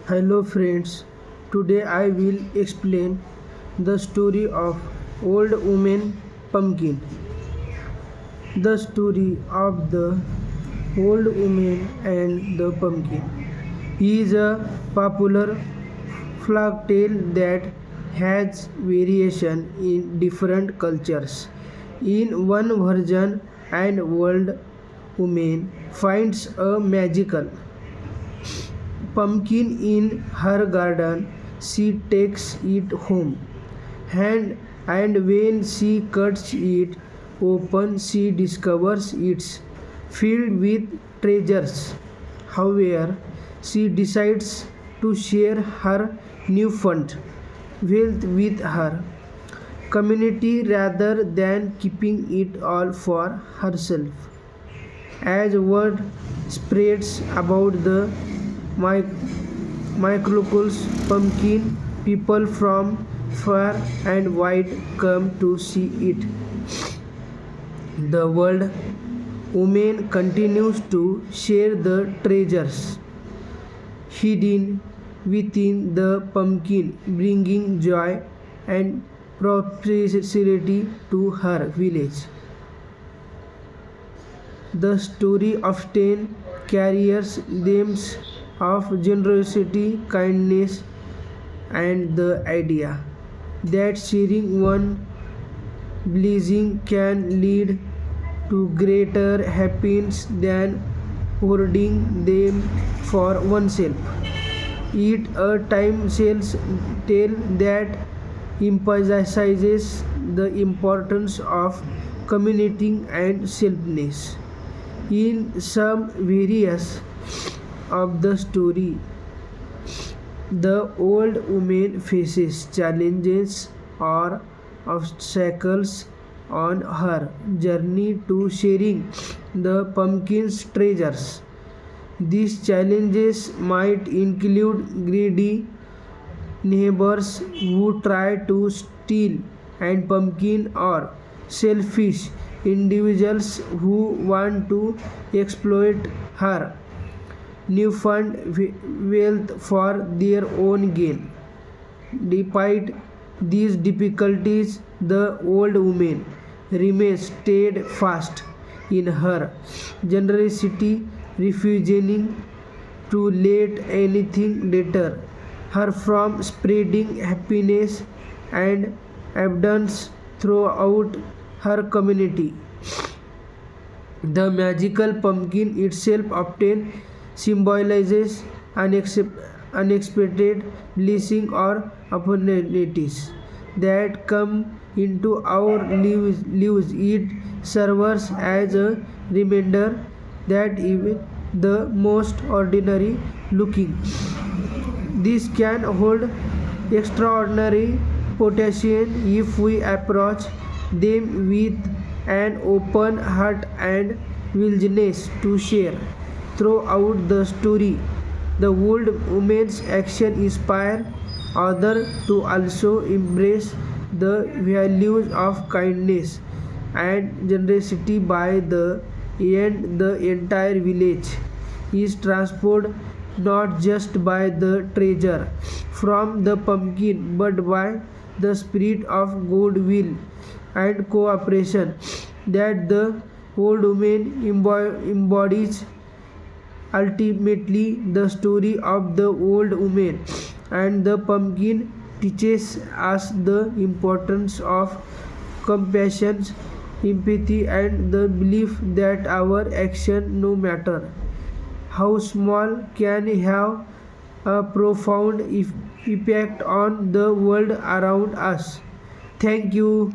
Hello friends, today I will explain the story of Old Woman Pumpkin. The story of the Old Woman and the Pumpkin is a popular folk tale that has variation in different cultures. In one version, an old woman finds a magical pumpkin in her garden. She takes it home, and when she cuts it open, she discovers it's filled with treasures. However, she decides to share her newfound wealth with her community rather than keeping it all for herself. As word spreads about the Michael's pumpkin, people from far and wide come to see it. The world woman continues to share the treasures hidden within the pumpkin, bringing joy and prosperity to her village. The story often carries themes of generosity, kindness, and the idea that sharing one blessing can lead to greater happiness than hoarding them for oneself. It a time sales tale that emphasizes the importance of community and selfness. In some areas of the story, the old woman faces challenges or obstacles on her journey to sharing the pumpkin's treasures. These challenges might include greedy neighbors who try to steal and pumpkin, or selfish individuals who want to exploit her newfound wealth for their own gain. Despite these difficulties, the old woman remains steadfast in her generosity, refusing to let anything deter her from spreading happiness and abundance throughout her community. The magical pumpkin itself often symbolizes unexpected blessing or opportunities that come into our lives. It serves as a reminder that even the most ordinary looking this can hold extraordinary potential if we approach them with an open heart and willingness to share. Throughout the story, the old woman's action inspire others to also embrace the values of kindness and generosity. By the end, the entire village is transformed not just by the treasure from the pumpkin but by the spirit of goodwill and cooperation that the old woman embodies. Ultimately, the story of the old woman and the pumpkin teaches us the importance of compassion, empathy, and the belief that our action, no matter how small, can have a profound effect on the world around us. Thank you.